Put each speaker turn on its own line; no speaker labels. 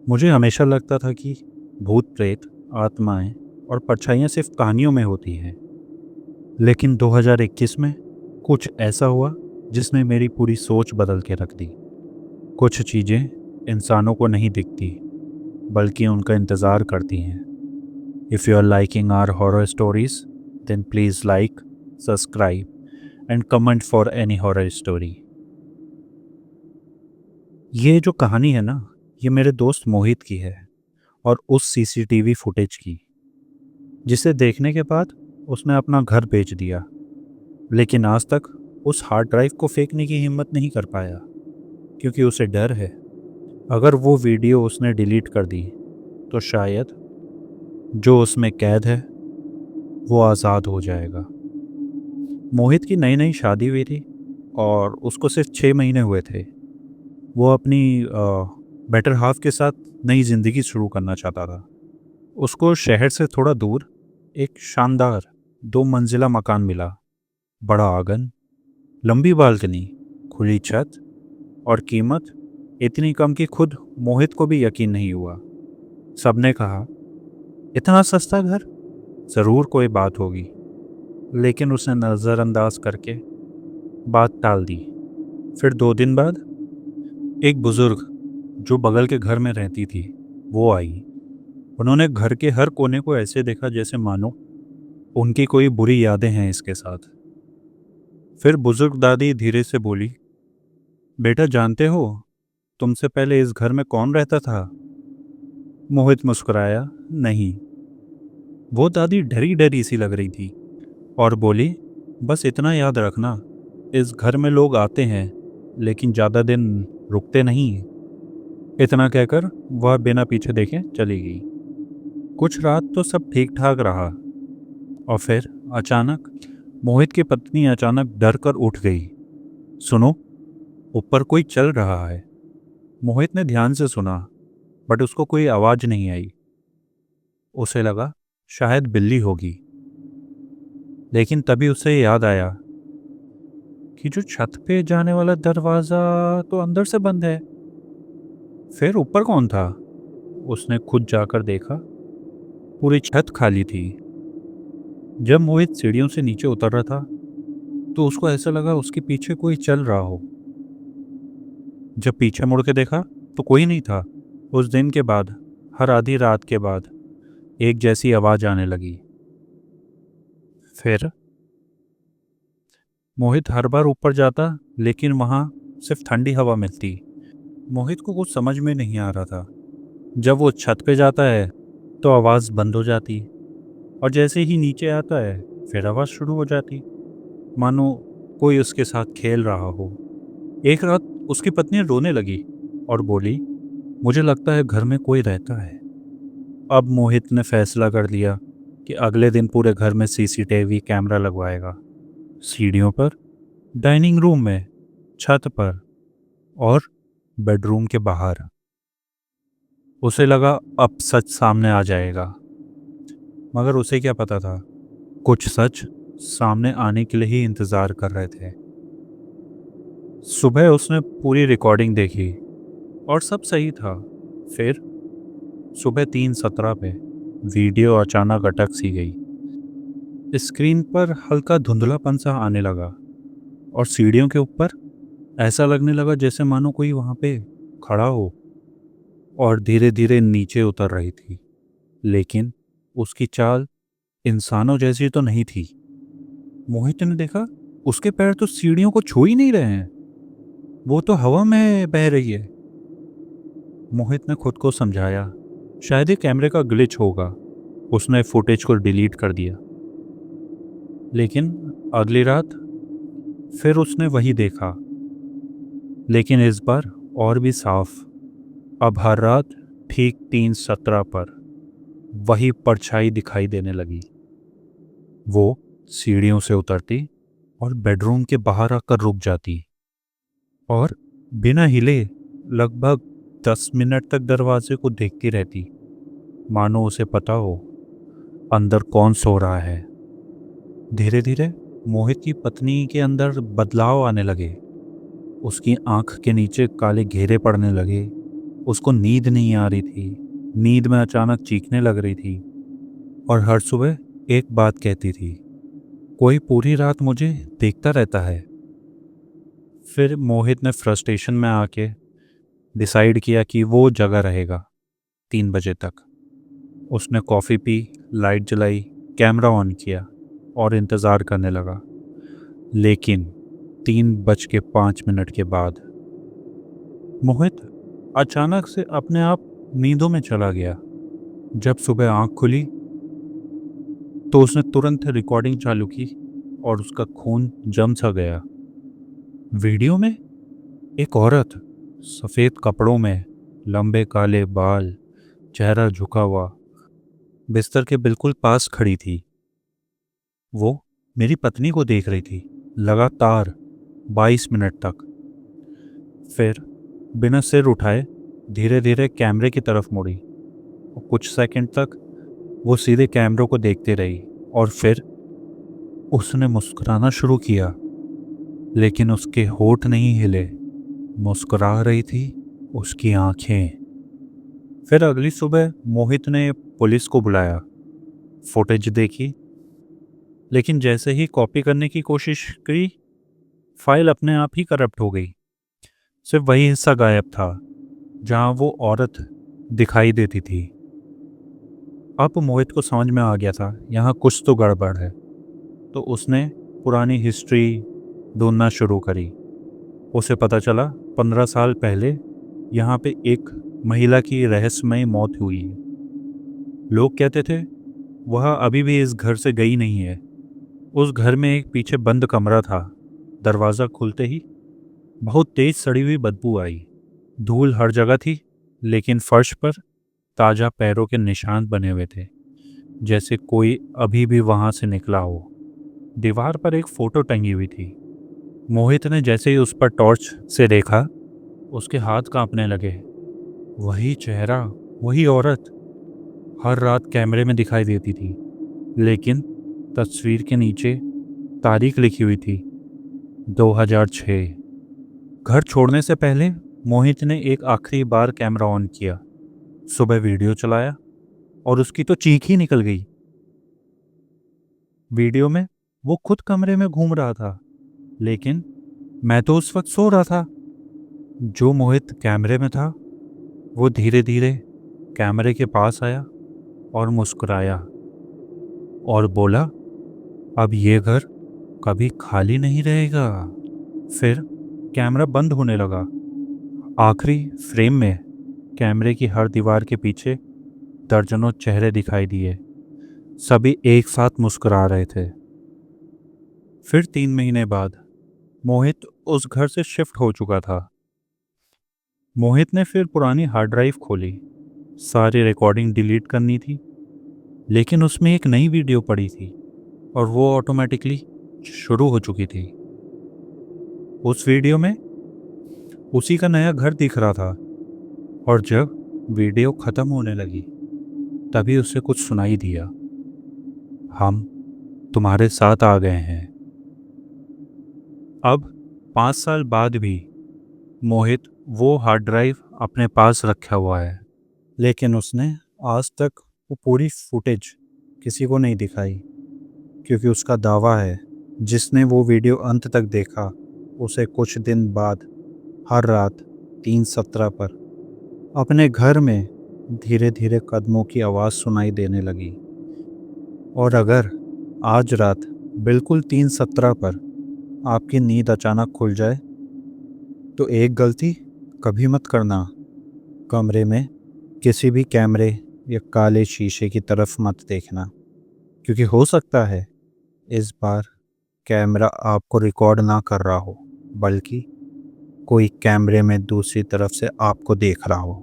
मुझे हमेशा लगता था कि भूत प्रेत, आत्माएं और परछाइयां सिर्फ कहानियों में होती हैं। लेकिन 2021 में कुछ ऐसा हुआ जिसने मेरी पूरी सोच बदल के रख दी। कुछ चीज़ें इंसानों को नहीं दिखती, बल्कि उनका इंतज़ार करती हैं। If you are liking our horror stories, then please like, subscribe and comment for any horror story. ये जो कहानी है ना, ये मेरे दोस्त मोहित की है, और उस सीसीटीवी फुटेज की, जिसे देखने के बाद उसने अपना घर बेच दिया। लेकिन आज तक उस हार्ड ड्राइव को फेंकने की हिम्मत नहीं कर पाया, क्योंकि उसे डर है अगर वो वीडियो उसने डिलीट कर दी तो शायद जो उसमें कैद है वो आज़ाद हो जाएगा। मोहित की नई नई शादी हुई थी और उसको सिर्फ 6 महीने हुए थे। वो अपनी बेटर हाफ के साथ नई ज़िंदगी शुरू करना चाहता था। उसको शहर से थोड़ा दूर एक शानदार 2 मंजिला मकान मिला। बड़ा आंगन, लंबी बालकनी, खुली छत, और कीमत इतनी कम कि खुद मोहित को भी यकीन नहीं हुआ। सबने कहा, इतना सस्ता घर, ज़रूर कोई बात होगी। लेकिन उसने नज़रअंदाज करके बात टाल दी। फिर 2 दिन बाद एक बुज़ुर्ग जो बगल के घर में रहती थी वो आई। उन्होंने घर के हर कोने को ऐसे देखा जैसे मानो उनकी कोई बुरी यादें हैं इसके साथ। फिर बुज़ुर्ग दादी धीरे से बोली, बेटा जानते हो तुमसे पहले इस घर में कौन रहता था? मोहित मुस्कुराया, नहीं। वो दादी डरी डरी सी लग रही थी और बोली, बस इतना याद रखना, इस घर में लोग आते हैं लेकिन ज़्यादा दिन रुकते नहीं। इतना कहकर वह बिना पीछे देखे चली गई। कुछ रात तो सब ठीक ठाक रहा, और फिर अचानक मोहित की पत्नी अचानक डर कर उठ गई। सुनो, ऊपर कोई चल रहा है। मोहित ने ध्यान से सुना, बट उसको कोई आवाज़ नहीं आई। उसे लगा शायद बिल्ली होगी। लेकिन तभी उसे याद आया कि जो छत पे जाने वाला दरवाज़ा तो अंदर से बंद है। फिर ऊपर कौन था? उसने खुद जाकर देखा, पूरी छत खाली थी। जब मोहित सीढ़ियों से नीचे उतर रहा था तो उसको ऐसा लगा उसके पीछे कोई चल रहा हो। जब पीछे मुड़ के देखा तो कोई नहीं था। उस दिन के बाद हर आधी रात के बाद एक जैसी आवाज़ आने लगी। फिर मोहित हर बार ऊपर जाता, लेकिन वहाँ सिर्फ ठंडी हवा मिलती। मोहित को कुछ समझ में नहीं आ रहा था। जब वो छत पे जाता है तो आवाज़ बंद हो जाती, और जैसे ही नीचे आता है फिर आवाज़ शुरू हो जाती, मानो कोई उसके साथ खेल रहा हो। एक रात उसकी पत्नी रोने लगी और बोली, मुझे लगता है घर में कोई रहता है। अब मोहित ने फैसला कर लिया कि अगले दिन पूरे घर में सीसीटीवी कैमरा लगवाएगा। सीढ़ियों पर, डाइनिंग रूम में, छत पर, और बेडरूम के बाहर। उसे लगा अब सच सामने आ जाएगा, मगर उसे क्या पता था, कुछ सच सामने आने के लिए ही इंतज़ार कर रहे थे। सुबह उसने पूरी रिकॉर्डिंग देखी और सब सही था। फिर सुबह 3:17 पे वीडियो अचानक अटक सी गई। स्क्रीन पर हल्का धुंधलापन सा आने लगा, और सीढ़ियों के ऊपर ऐसा लगने लगा जैसे मानो कोई वहाँ पे खड़ा हो, और धीरे धीरे नीचे उतर रही थी। लेकिन उसकी चाल इंसानों जैसी तो नहीं थी। मोहित ने देखा, उसके पैर तो सीढ़ियों को छू ही नहीं रहे हैं, वो तो हवा में बह रही है। मोहित ने खुद को समझाया, शायद ये कैमरे का ग्लिच होगा। उसने फुटेज को डिलीट कर दिया। लेकिन अगली रात फिर उसने वही देखा, लेकिन इस बार और भी साफ। अब हर रात ठीक 3:17 पर वही परछाई दिखाई देने लगी। वो सीढ़ियों से उतरती और बेडरूम के बाहर आकर रुक जाती, और बिना हिले लगभग 10 मिनट तक दरवाजे को देखती रहती, मानो उसे पता हो अंदर कौन सो रहा है। धीरे धीरे मोहित की पत्नी के अंदर बदलाव आने लगे। उसकी आंख के नीचे काले घेरे पड़ने लगे, उसको नींद नहीं आ रही थी, नींद में अचानक चीखने लग रही थी और हर सुबह एक बात कहती थी, कोई पूरी रात मुझे देखता रहता है। फिर मोहित ने फ्रस्ट्रेशन में आके डिसाइड किया कि वो जगह रहेगा 3 बजे तक। उसने कॉफ़ी पी, लाइट जलाई, कैमरा ऑन किया और इंतज़ार करने लगा। लेकिन 3:05 के बाद मोहित अचानक से अपने आप नींदों में चला गया। जब सुबह आंख खुली तो उसने तुरंत रिकॉर्डिंग चालू की और उसका खून जम सा गया। वीडियो में एक औरत सफ़ेद कपड़ों में, लंबे काले बाल, चेहरा झुका हुआ, बिस्तर के बिल्कुल पास खड़ी थी। वो मेरी पत्नी को देख रही थी, लगातार 22 मिनट तक। फिर बिना सिर उठाए धीरे धीरे कैमरे की तरफ मुड़ी और कुछ सेकंड तक वो सीधे कैमरों को देखते रही और फिर उसने मुस्कुराना शुरू किया, लेकिन उसके होठ नहीं हिले, मुस्कुरा रही थी उसकी आंखें। फिर अगली सुबह मोहित ने पुलिस को बुलाया, फुटेज देखी, लेकिन जैसे ही कॉपी करने की कोशिश की, फाइल अपने आप ही करप्ट हो गई। सिर्फ वही हिस्सा गायब था जहां वो औरत दिखाई देती थी। अब मोहित को समझ में आ गया था यहाँ कुछ तो गड़बड़ है। तो उसने पुरानी हिस्ट्री ढूंढना शुरू करी। उसे पता चला 15 साल पहले यहाँ पे एक महिला की रहस्यमय मौत हुई है। लोग कहते थे वह अभी भी इस घर से गई नहीं है। उस घर में एक पीछे बंद कमरा था। दरवाज़ा खुलते ही बहुत तेज सड़ी हुई बदबू आई। धूल हर जगह थी, लेकिन फर्श पर ताज़ा पैरों के निशान बने हुए थे, जैसे कोई अभी भी वहाँ से निकला हो। दीवार पर एक फ़ोटो टंगी हुई थी। मोहित ने जैसे ही उस पर टॉर्च से देखा, उसके हाथ कांपने लगे। वही चेहरा, वही औरत हर रात कैमरे में दिखाई देती थी, लेकिन तस्वीर के नीचे तारीख लिखी हुई थी, 2006। घर छोड़ने से पहले मोहित ने एक आखिरी बार कैमरा ऑन किया, सुबह वीडियो चलाया और उसकी तो चीख ही निकल गई। वीडियो में वो खुद कमरे में घूम रहा था, लेकिन मैं तो उस वक्त सो रहा था। जो मोहित कैमरे में था वो धीरे धीरे कैमरे के पास आया और मुस्कुराया और बोला, अब ये घर कभी खाली नहीं रहेगा। फिर कैमरा बंद होने लगा। आखिरी फ्रेम में कैमरे की हर दीवार के पीछे दर्जनों चेहरे दिखाई दिए। सभी एक साथ मुस्कुरा रहे थे। फिर 3 महीने बाद मोहित उस घर से शिफ्ट हो चुका था। मोहित ने फिर पुरानी हार्ड ड्राइव खोली। सारी रिकॉर्डिंग डिलीट करनी थी, लेकिन उसमें एक नई वीडियो पड़ी थी और वो ऑटोमेटिकली शुरू हो चुकी थी। उस वीडियो में उसी का नया घर दिख रहा था और जब वीडियो ख़त्म होने लगी तभी उसे कुछ सुनाई दिया, हम तुम्हारे साथ आ गए हैं। अब 5 साल बाद भी मोहित वो हार्ड ड्राइव अपने पास रखा हुआ है, लेकिन उसने आज तक वो पूरी फुटेज किसी को नहीं दिखाई, क्योंकि उसका दावा है जिसने वो वीडियो अंत तक देखा उसे कुछ दिन बाद हर रात 3:17 पर अपने घर में धीरे धीरे कदमों की आवाज़ सुनाई देने लगी। और अगर आज रात बिल्कुल 3:17 पर आपकी नींद अचानक खुल जाए तो एक गलती कभी मत करना, कमरे में किसी भी कैमरे या काले शीशे की तरफ मत देखना, क्योंकि हो सकता है इस बार कैमरा आपको रिकॉर्ड ना कर रहा हो, बल्कि कोई कैमरे में दूसरी तरफ से आपको देख रहा हो।